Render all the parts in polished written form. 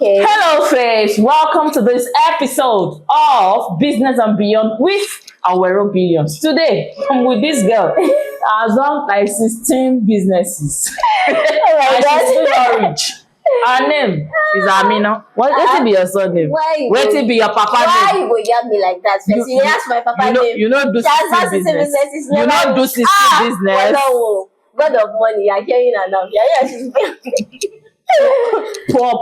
Okay. Hello, friends. Welcome to this episode of Business and Beyond with our Billions. Today, I'm with this girl. Has done like 16 businesses. Oh my And she's God. still rich. Her name is Aminat. What be your surname? Why you What go- be your papa Why name? you go yab me like that? First, you ask my papa name. You know do She has 60 not seen business. business. You know do 60 business. No, God of money. You're hearing her now. Yeah, she's Poor.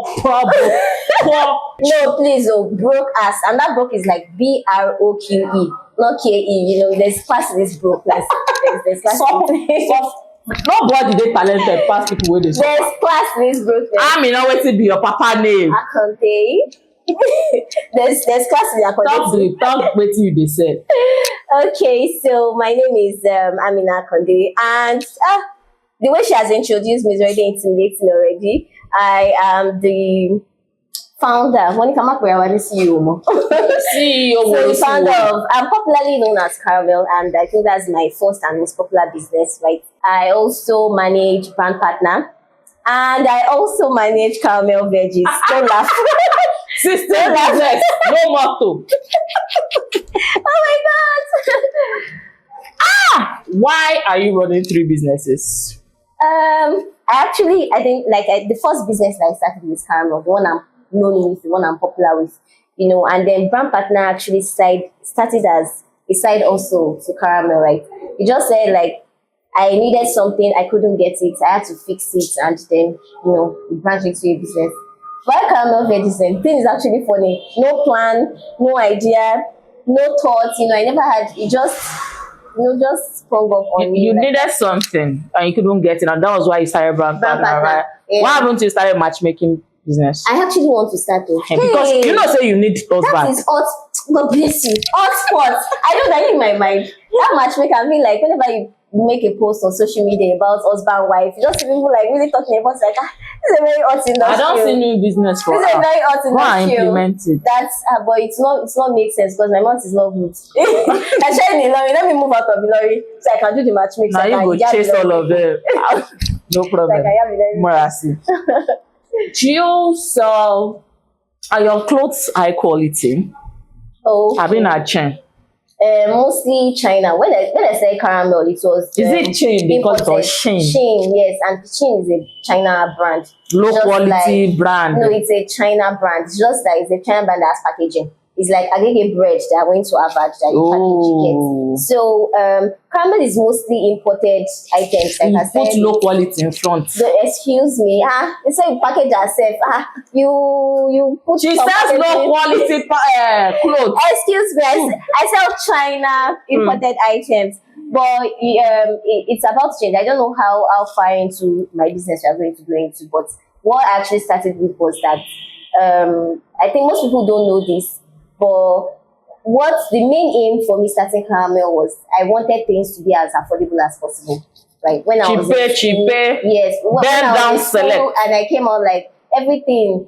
No, please, broke ass. And that broke is like BROQE, not KE. You know, there's class in this broke. There's class. Nobody they talented past people with this. There's class in this broke. Aminat wetin be your papa name? Akande. there's class in Akande. Talk wetin you dey say. Okay, so my name is Aminat Akande, and the way she has introduced me is already intimidating already. I am the founder. Monica Makwe, CEO. CEO. So the founder of, I'm popularly known as Caramel, and I think that's my first and most popular business, right? I also manage brand partner, and I also manage Caramel Veggies. Don't laugh. System business, no motto. Oh my God. Why are you running 3 businesses? I think the first business that I started with Caramel, the one I'm known with, the one I'm popular with, you know, and then brand partner actually started as a side also to Caramel, right? You just said like I needed something, I couldn't get it, I had to fix it, and then it branched into a business. Why Caramel Veggies? The thing is actually funny. No plan, no idea, no thought. I never had. It just sprung up on me. You needed something and you couldn't get it, and that was why you started brand partner, right? Yeah. Why haven't you started matchmaking business? I actually want to start to. Because you know say you need that husband. is hot. God bless you. Hot spot. I know that in my mind. That matchmaker, I mean, like whenever you make a post on social media about husband wife, you just see people like really talking about like this is a very hot industry. I don't see new business for This is a very hot Go and industry. implement it. That's but it's not make sense because my mouth is not good. I tried in Ilori. Let me move out of Ilori so I can do the matchmaking. Now you go chase all of them. No problem. Like I have Ilori. Morasi. Do you sell? Are your clothes high quality? Oh, Have been a chain? mostly China. When I say Caramel, it was Is it chain because imported. of Shein? Shein, yes, and Shein is a China brand. Low Just quality brand. No, it's a China brand. It's just that it's a China brand that has packaging. It's like agege bread that went to Harvard that you Oh. package it. So Caramel is mostly imported items. Like You I put said, low quality in front. so excuse me. It's like you package yourself. You put She some sells low packaging. quality clothes. Excuse me, I sell China imported items, but it's about to change. I don't know how far into my business we are going to go into, but what I actually started with was that I think most people don't know this, but what the main aim for me starting Caramel was I wanted things to be as affordable as possible. Like when I was in school, Cheaper. yes, when Bend I down, was in school select. and I came out like everything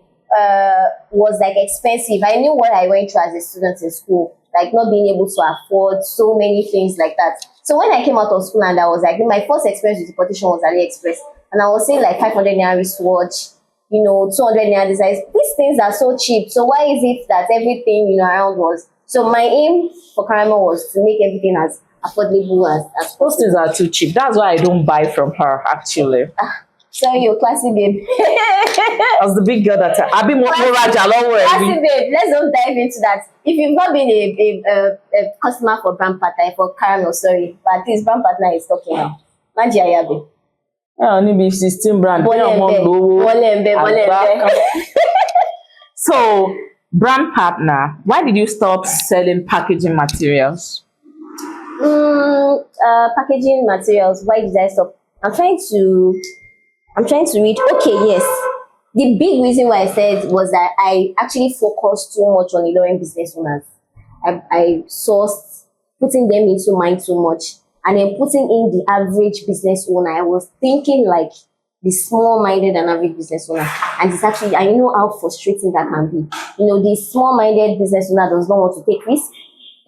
was like expensive. I knew what I went through as a student in school, like not being able to afford so many things like that. So when I came out of school and I was like, my first experience with deportation was AliExpress, and I was saying like 500 naira wristwatch, 200 naira designs. These things are so cheap. So why is it that everything around was? So my aim for Caramel was to make everything as affordable as Those things are too cheap. That's why I don't buy from her actually. Sorry, you're classy babe. As the big girl that I've been more Raja Classy babe, let's don't dive into that. If you've not been a customer for brand partner, for Caramel, sorry, but at least brand partner is talking now. Maji Ayabe. only be 16 brand. Bolembe. So, brand partner, why did you stop selling packaging materials? Packaging materials. Why did I stop? I'm trying to read. Okay, yes. The big reason why I said was that I actually focused too much on Ilorin business owners. I sourced putting them into mind too much, and then putting in the average business owner. I was thinking like the small-minded and average business owner, and it's actually, I know how frustrating that can be. The small-minded business owner does not want to take risks.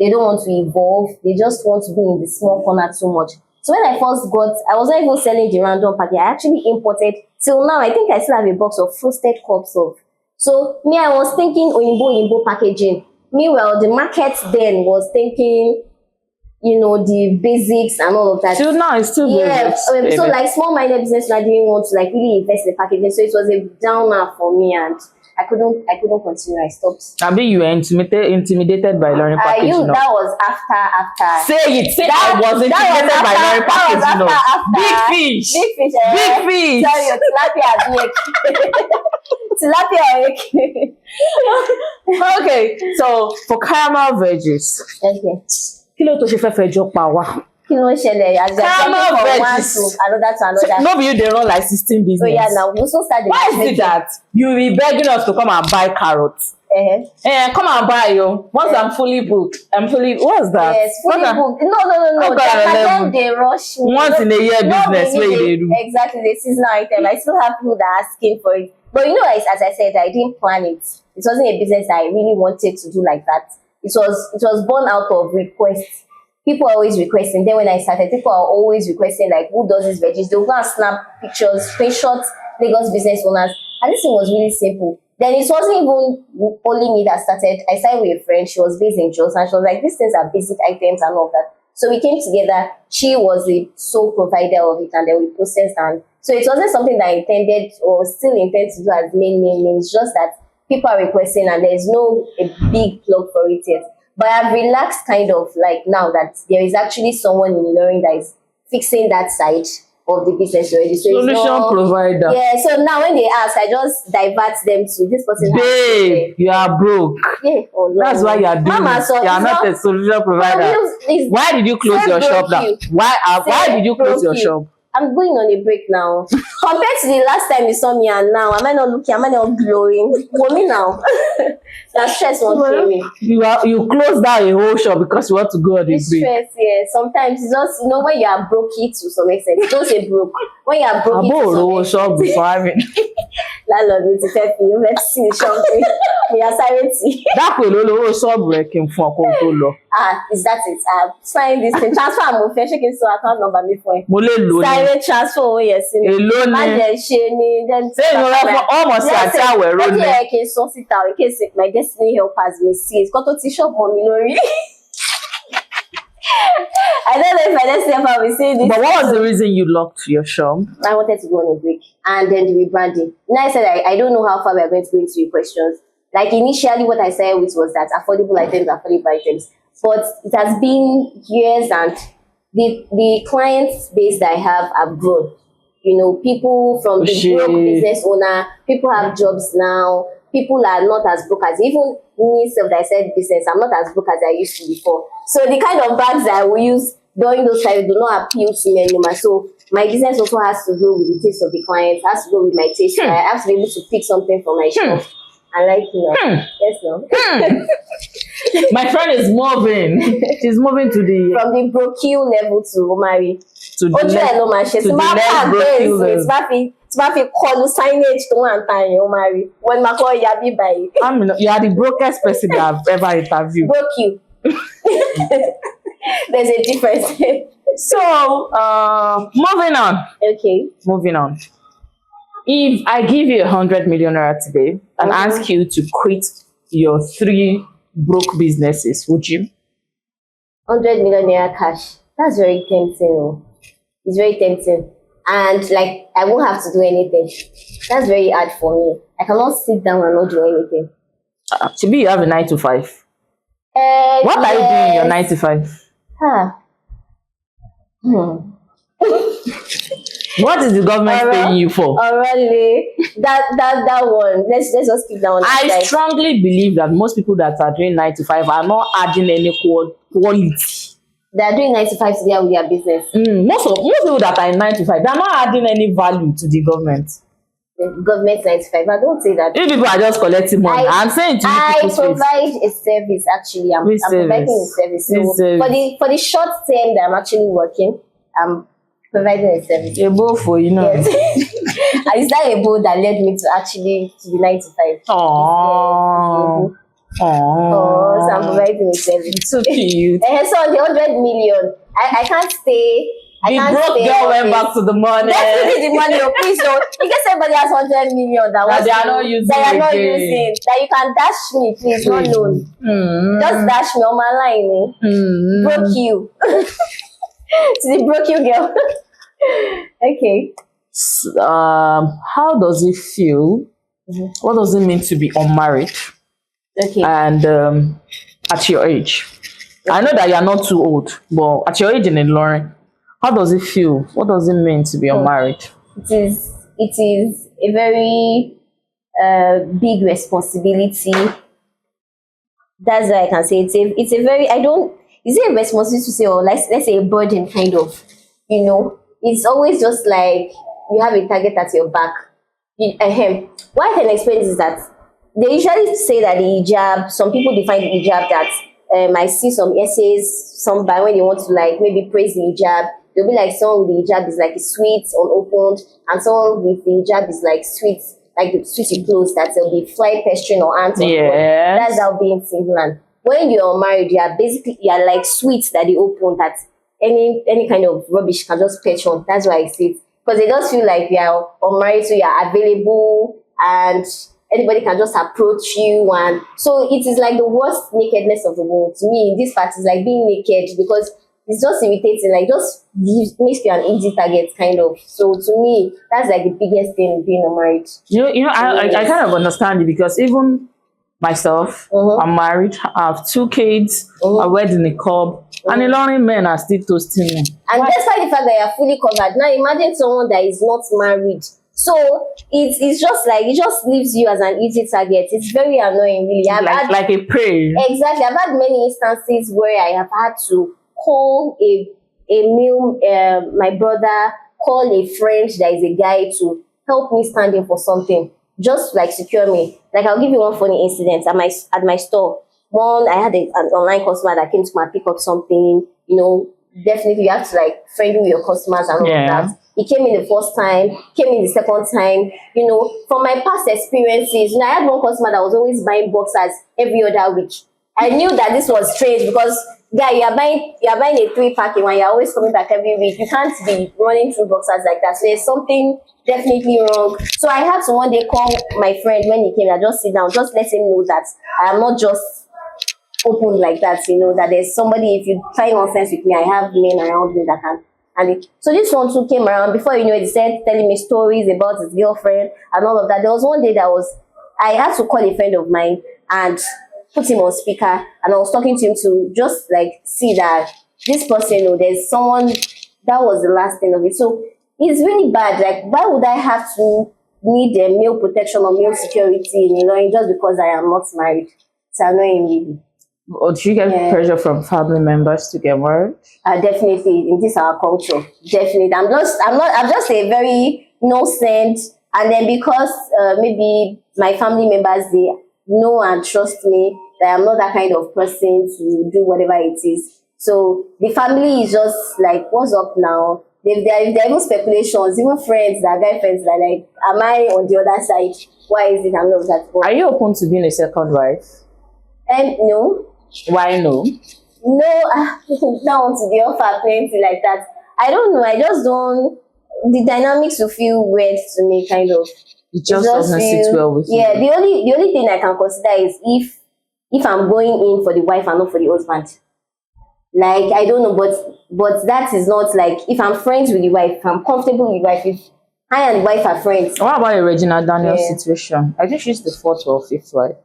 They don't want to evolve. They just want to be in the small corner too much. So when I first I was not even selling the random package. I actually imported, till now, I think I still have a box of frosted cups of So me, I was thinking Oyinbo packaging. Meanwhile, the market then was thinking, the basics and all of that. Till now, it's still basics. So like small-minded business, I didn't want to like really invest in the packaging. So it was a downer for me, and I couldn't continue. I stopped. I mean, you were intimidated by learning packaging. That was after. Say it. Say I was intimidated by learning packaging. Big fish. Big fish. Sorry, tilapia egg. Okay, so for caramel veggies. Okay. Kí ló tó ṣe fẹ́ fẹjọ́ pa wá? Kí ló ń ṣẹlẹ̀? Caramel veggies. Another. No, you they run like 16 business. Oh yeah, now we also started. Why is it that you be begging us to come and buy carrots? Come and buy yo. Once I'm fully booked, what's that? Yes, fully booked. No. They rush me. Once in a year business where they do. Exactly, the seasonal item. I still have people that are asking for it. But as I said, I didn't plan it. It wasn't a business that I really wanted to do like that. It was born out of requests. People are always requesting. Then when I started, people are always requesting, like, who does these veggies? They'll go and snap pictures, screenshots, Lagos business owners. And this thing was really simple. Then it wasn't even only me that started. I started with a friend. She was based in Jos, and she was like, these things are basic items and all that. So we came together. She was the sole provider of it, and then we processed. And so it wasn't something that I intended or still intend to do as main. It's just that people are requesting, and there's no a big plug for it yet. But I've relaxed kind of like now that there is actually someone in Ilorin that is fixing that side of the business already. So solution provider. Yeah, so now when they ask, I just divert them to this person. Babe, you are broke. Yeah, oh no. That's why you are doing it. You are not a solution provider. Why did you close your shop now? Why did you close your shop? I'm going on a break now. Compared to the last time you saw me and now, am I not looking? Am I not glowing? For me now. That stress won't kill me. You close down a whole shop because you want to go on a break. Stress, yeah. Sometimes it's just, when you are brokey to some extent. Don't say broke. When you are brokey to some extent. Landlord mi ti fẹ́ fi UFC ṣọ́ọ̀bù mi àsáré-tì. Dápò ló lówó ṣọ́ọ̀bù rẹ̀ kí n fún ọkọ tó lọ. Is that it? Sign this thing. Transfer mo fẹ́ ṣé kí n sọ account number mi fún ẹ. Mo lè lò ní. Sáré transfer owó yẹn sí mi. Èló ni. Má jẹ́ ṣe ni. Ṣé ìrora fún ọmọ sí àti àwẹ̀rọ ni? Ó jẹ́ kí n sọ síta in case my destiny helpers may see it. Kọ́ tó ti ṣọ́ọ̀bù mọ́ mi lórí. I don't know if my destiny helper will see this. But what was the reason you locked your shop? I wanted to go on a break and then the rebranding. Now I said I don't know how far we are going to go into your questions. Like initially what I said with was that affordable items. But it has been years and the client base that I have grown. People from the broke business owner, people have jobs now, people are not as broke as even me self that I said business, I'm not as broke as I used to before. So the kind of bags that I will use during those times do not appeal to me anymore. So my business also has to go with the taste of the client, has to go with my taste. I have to be able to pick something from my shop. I like Yes, no. My friend is moving. She's moving to the from the brocule level to Omari. To the next brocule level. Tí bá fi kọlu signage tó wà ń ta yẹn, Omari. When my call you be by. You are the brokest person that I've ever interviewed. Brocule. There's a difference. So, moving on. Okay. Moving on. If I give you 100 million naira today and ask you to quit your 3 broke businesses, would you? 100 million naira cash. That's very tempting. It's very tempting. And like, I won't have to do anything. That's very hard for me. I cannot sit down and not do anything. Maybe you have a 9 to 5. What are you doing in your 9 to 5? What is the government paying you for? Really? That one. Let's just keep that one. I strongly believe that most people that are doing 9 to 5 are not adding any quality. They are doing 9 to 5 today with their business. Most people that are in 9 to 5, they are not adding any value to the government. The government 9 to 5. I don't say that. You people are just collecting money. I'm saying to you, I provide a service. Actually, I'm providing a service. So for the short term that I'm actually working, I'm providing a service. A bowl for Yes. And it's that a bowl that led me to actually to the 9 to 5. Aww. So I'm providing a service. So cute. So the 100 million, I can't stay The can't broke stay in girl went office. back to the money. Definitely the money, please don't. In case everybody has 100 million That they are not using that are not again. using, that you can dash me, please, not loan. Mm. Just dash me on my line. Broke you. To the broke you girl. Okay. How does it feel? What does it mean to be unmarried? Okay. And at your age, I know that you are not too old, but at your age in Ilorin, how does it feel? What does it mean to be unmarried? It is a very big responsibility. That's why I can say it's a very, I don't, is it a responsibility to say, or let's say a burden kind of, it's always just like you have a target at your back. What I can explain is that they usually say that the hijab, some people define the hijab that I see some essays, some by when they want to like maybe praise the hijab, they'll be like someone with the hijab is like a sweet unopened, and someone with the hijab is like sweet, like the sweet clothes that there'll be fly pestering or ants. Yes. That's how being single. And when you're married, you're like sweets that they open that any kind of rubbish can just patch on. That's why I say it. Because they just feel like you're unmarried, so you're available and anybody can just approach you. And so it is like the worst nakedness of the world. To me, this part is like being naked because it's just irritating, like just makes you an easy target kind of. So to me, that's like the biggest thing being unmarried. I kind of understand it because even myself, I'm married, I have 2 kids, I wear the niqab, and a lot of men are still toasting me. And despite the fact that you're fully covered, now imagine someone that is not married. So it's just like, it just leaves you as an easy target. It's very annoying, really. Like a prey. Exactly. I've had many instances where I have had to call a male, my brother, call a friend that is a guy to help me stand in for something, just like secure me. Like I'll give you one funny incident at my store. One, I had an online customer that came to my pick up something. Definitely you have to like friendly with your customers and all of that. He came in the first time, came in the second time. From my past experiences, I had one customer that was always buying boxers every other week. I knew that this was strange because, guy, you're buying a 3-pack when you're always coming back every week. You can't be running through boxers like that. So there's something definitely wrong. So I had to one day call my friend when he came and just sit down, just let him know that I am not just open like that, that there's somebody, if you try nonsense with me, I have men around me that can. So this one too came around. Before you know it, he started telling me stories about his girlfriend and all of that. There was one day I had to call a friend of mine and put him on speaker, and I was talking to him to just like see that this person, there's someone, that was the last thing of it. So it's really bad. Like, why would I have to need a male protection or male security in just because I am not married? It's annoying, really. Or do you get pressure from family members to get married? Definitely, in this our culture, definitely. I'm just a very innocent, and then because maybe my family members, they know and trust me that I'm not that kind of person to do whatever it is. So the family is just like, what's up now? There are even speculations, even friends, that guy friends that like, am I on the other side? Why is it I'm not that? Are you open to being a second wife? No. Why no? No, I don't want to be offer plenty like that. I don't know. I just don't. The dynamics will feel weird to me, kind of. It just doesn't sit well with you. Yeah, the only thing I can consider is if I'm going in for the wife and not for the husband. Like, I don't know, but that is not like, if I'm friends with the wife, if I'm comfortable with the wife, if I and the wife are friends. What about Regina Daniel's situation? I think she's the 4th or 5th wife.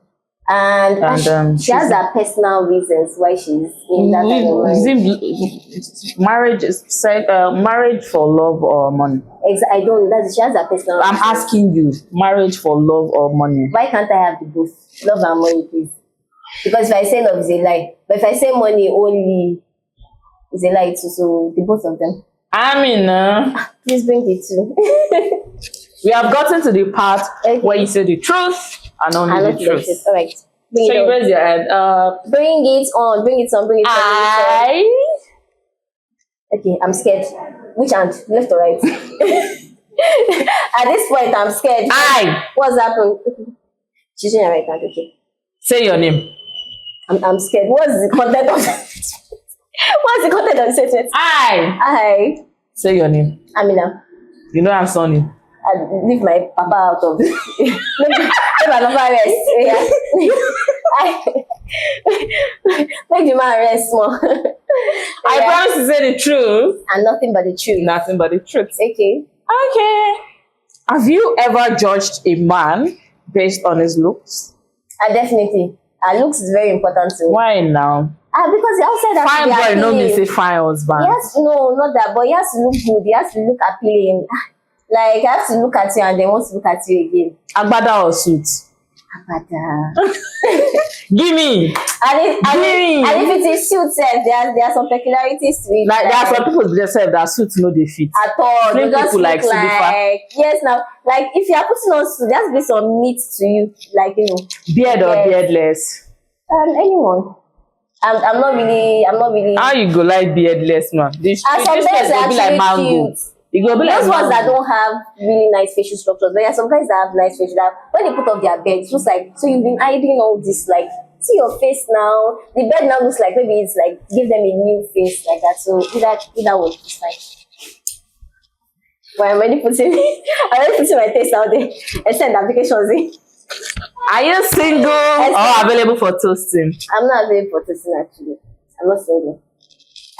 And she has her personal reasons why she's in that kind of marriage. Marriage for love or money? I don't know. She has her personal I'm reasons. asking you, marriage for love or money? Why can't I have the both? Love and money, please. Because if I say love is a lie, but if I say money only is a lie too, so the both of them. Please bring it too. We have gotten to the part where you say the truth and only the truth. All right. So you raise your hand. Bring it on. Bring it on. Okay, I'm scared. Which hand? Left or right? At this point, I'm scared. What's happened? She's in her right hand. Okay. Say your name. I'm scared. What's the content of What's the content of the statement? I. Say your name. Amina. You know I'm Sonny. I leave my papa out of leave my papa rest. Yeah. Make the man rest more. I promise to say the truth. And nothing but the truth. Nothing but the truth. Okay. Okay. Have you ever judged a man based on his looks? Definitely. Looks is very important to me. Why now? Because the outside has to be Fine boy, no appealing. me say fine husband. Yes, no, not that, but he has to look good. He has to look appealing. Like, I have to look at you and then want to look at you again. Agbada or suit? Agbada. Give me. And if it is suit self, there are some peculiarities to it. Like there are some people themselves that suit no they fit. At all. Slim They just people look like yes, now, like if you are putting on suit, there has to be some meat to you, like beard or beardless. Anyone. I'm not really. How you go like beardless man? This some place guys go are be like actually mango. cute. You go be like Those ones that mango. don't have really nice facial structures, but there are some guys that have nice facial that when they put up their bed, it looks like, so you've been hiding all this, like, see your face now. The bed now looks like maybe it's like give them a new face like that. So either one is fine. But I'm already putting my taste out there. I send applications in. Are you single or available for toasting? I'm not available for toasting actually. I'm not single.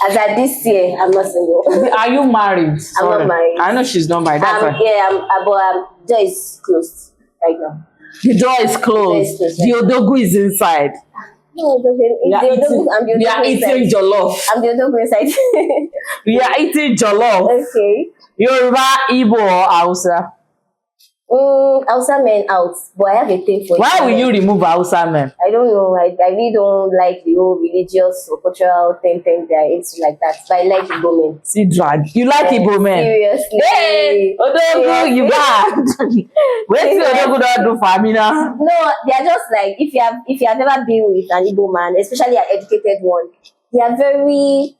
As at this year, I'm not single. Are you married? Sorry. I'm not married. I know she's not married. That's fine. Yeah, but door is closed right now. The door is closed. The odogu is inside. No, we are eating jollof. I'm the odogu inside. We are eating jollof. Okay. Yoruba, Igbo, or Hausa? Hausa men out, but I have a thing for Why will you remove Hausa men? I don't know. I really don't like the whole religious or cultural thing they're into like that. But I like Igbo men. See drag. You like Igbo men? Seriously. Hey, Odogu, you bad. Wait till Odogu don't do for Amina. No, they are just like if you have ever been with an Igbo man, especially an educated one, they are very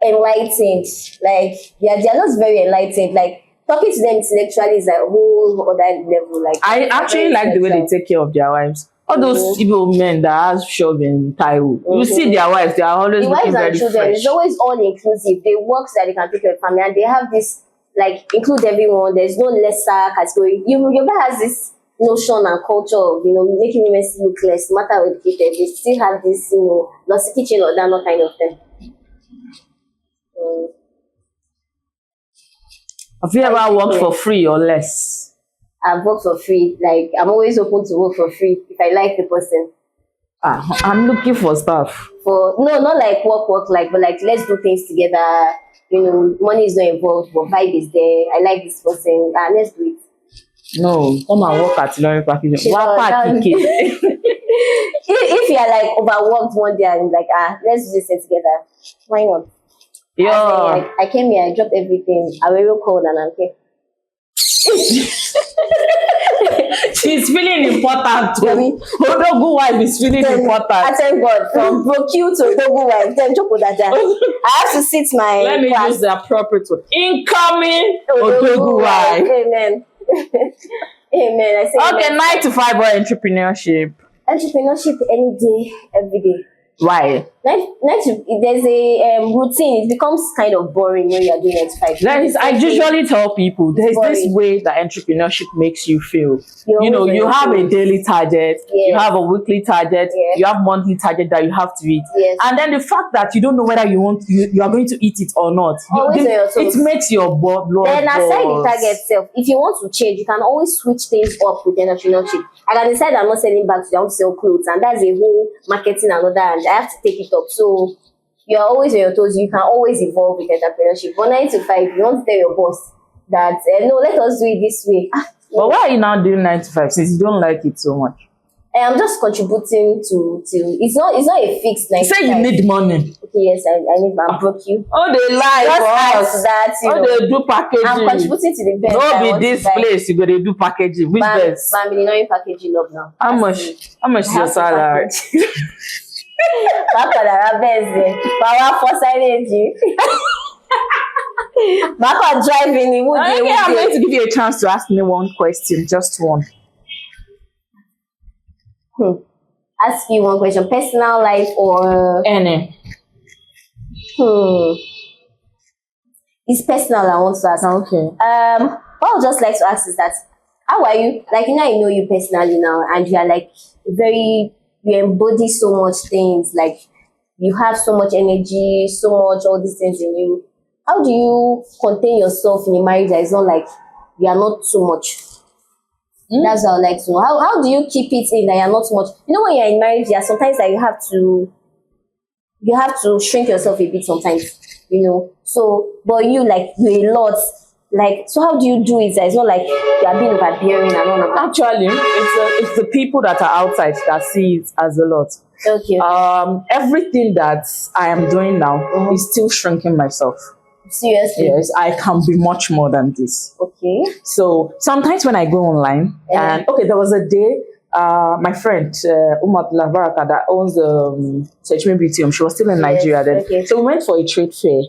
enlightened. Like they are just very enlightened. Like talking to them intellectually is like a whole other level. Like I actually like the way they take care of their wives. All those Igbo men that have shove in Taiwo, you see their wives, they are always the looking wives and very children. fresh. It's always all inclusive. They work so that they can take care of family, and they have this like include everyone. There's no lesser category. Yoruba has this notion and culture of making women look less, no matter how educated. They still have this lossy kitchen or that kind of thing. Have you ever worked for free or less? I've worked for free. Like I'm always open to work for free if I like the person. I'm looking for stuff. Not like work like, but like let's do things together. Money is not involved, but vibe is there. I like this person. Let's do it. No, come and work at Lorry Packaging. If you are like overworked one day and like let's do this thing together, why not? Yeah. I came here, I dropped everything. I will real cold and I'm here. She's feeling important too. Odogu wife is feeling important. I thank God from broke you to Odogu wife. Then I have to sit my Let me class. use the appropriate word. Incoming Odogu wife. Amen. Amen. I say okay, 9 to 5 or entrepreneurship. Entrepreneurship any day, every day. Why? There's a routine. It becomes kind of boring when you are doing 9 to 5. I usually tell people there's this way that entrepreneurship makes you feel. You have a daily target, you have a weekly target, you have monthly target that you have to eat, and then the fact that you don't know whether you are going to eat it or not, it makes your blood. Then aside the target itself, if you want to change, you can always switch things up with entrepreneurship. I can decide I'm not selling bags, I want to sell clothes, and that's a whole marketing and all that. I have to take it up. So you're always on your toes. You can always evolve with entrepreneurship. But 9 to 5, you want to tell your boss that no, let us do it this way. But why are you now doing 9 to 5 since you don't like it so much? I'm just contributing to it's not a fixed 9 to 5. You say you need money. Okay, yes, I need. I broke you. Oh, they lie for us. That, they do packaging. I'm contributing to the best. No, be this place. You gotta do packaging. Which best? I'm knowing packaging up now. How much is your salary? Power for silence. Back driving. I'm going to give you a chance to ask me one question, just one. Ask you one question: personal life or any? It's personal. I want to ask. Okay. What I would just like to ask is that, how are you? Like, I know you personally now, and you are like you embody so much things. Like, you have so much energy, so much all these things in you. How do you contain yourself in a marriage that is not like you are not too much? That's what I would like to know. How do you keep it in that you're not too much? You know, when you're in marriage, there are sometimes that you have to shrink yourself a bit sometimes, So, but you're a lot. Like, so how do you do it? It's not like you are being overbearing and all of that. Actually, it's the people that are outside that see it as a lot. Okay. Everything that I am doing now is still shrinking myself. Seriously? Yes, I can be much more than this. Okay. So sometimes when I go online, and there was a day, my friend Umat Lavaraka that owns Sejme Beauty, she was still in Nigeria then. Okay. So we went for a trade fair,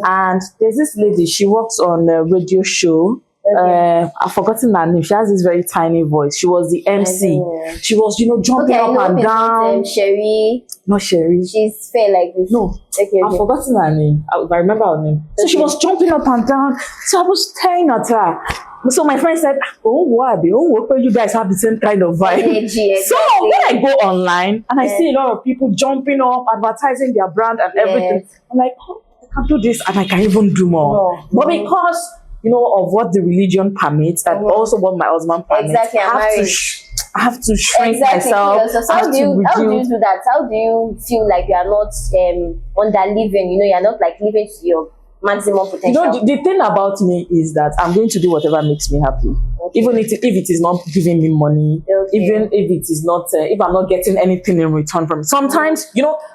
and there's this lady. She works on a radio show. Okay. I've forgotten her name. She has this very tiny voice. She was the MC. She was, jumping up and down. Sherry. Not Sherry. She's fair like this. No. Okay. I've forgotten her name. I remember her name. So she was jumping up and down. So I was staring at her. So my friend said, you guys have the same kind of vibe. Exactly. So when I go online and I see a lot of people jumping up, advertising their brand and everything, I'm like, I can do this and I can even do more. No. But because of what the religion permits and also what my husband permits, exactly, I have to shrink myself. So how do you do that? How do you feel like you are not under living? You are not like living to your maximum potential. The thing about me is that I'm going to do whatever makes me happy. Okay. Even if it is not giving me money, even if it is not, if I'm not getting anything in return from it. Sometimes,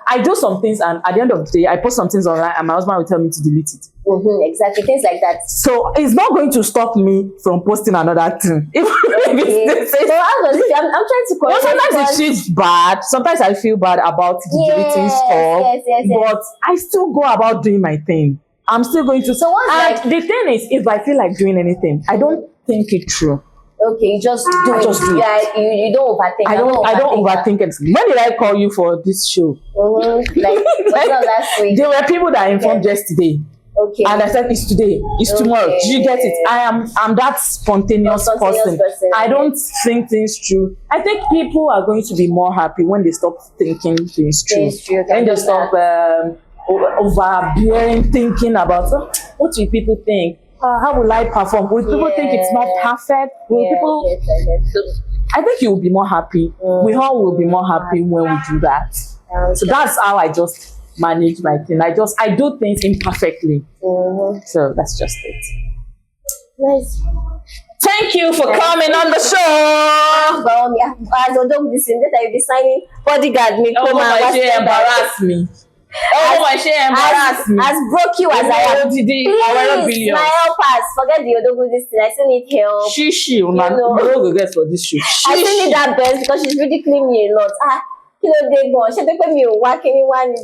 I do some things and at the end of the day, I post some things online and my husband will tell me to delete it. Exactly, things like that. So it's not going to stop me from posting another thing. If so I'm trying to correct. Sometimes it feels bad. Sometimes I feel bad about deleting stuff. Yes. But I still go about doing my thing. I'm still going to. So what's the thing is, if I feel like doing anything, I don't think it through. Okay, you just do it. You don't overthink. I don't overthink it. When did I call you for this show? Like last week. There were people that I informed yesterday. Okay. And I said it's today, it's tomorrow. Did you get it? I'm that spontaneous person. I don't think things through. I think people are going to be more happy when they stop thinking things through. When they stop overbearing thinking about what will people think? How will I perform? Will people think it's not perfect? Will people? I think you will be more happy. We all will be more happy when we do that. So that's how I just manage my thing. I do things imperfectly. So that's just it. Nice. Thank you for coming on the show. As a dog, this that I be signing bodyguard me. Embarrass me. Embarrass me. As broke you as I am. Please, my helpers. Forget the Odogu this thing. I still need help. She go get for this shoot. I still need that best because she's ridiculing me a lot. She take me work anyone.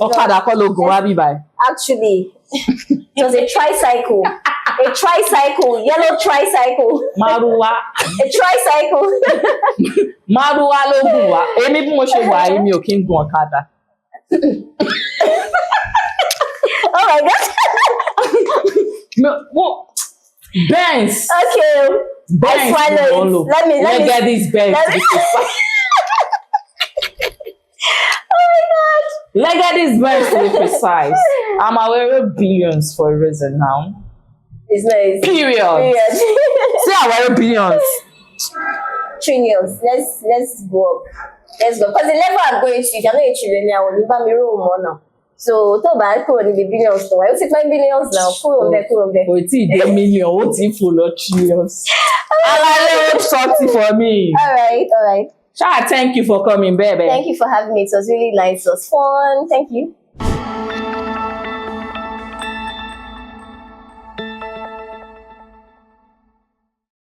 Actually, it was a tricycle. Yellow tricycle. Marua. A tricycle. Marua loguwa. Emi bi mo se wa emi o kin gun okada. Oh my God. No, Benz. Okay. Benz. I swallow it. Let me get this Benz. Oh my God. Let's get this Benz to be precise. I'm aware of billions for a reason now. It's nice. Period. Say aware of billions. Trillions. Let's go up. Let's go. Because the level I'm going to, if you're not a trillionaire, I will never be more now. So, talk about the billions. So, I will take my billions now. Pull on there. What's it? The million. What's it full of trillions? I like something for me. All right. Sha, thank you for coming, baby. Thank you for having me. It was really nice. It was fun. Thank you.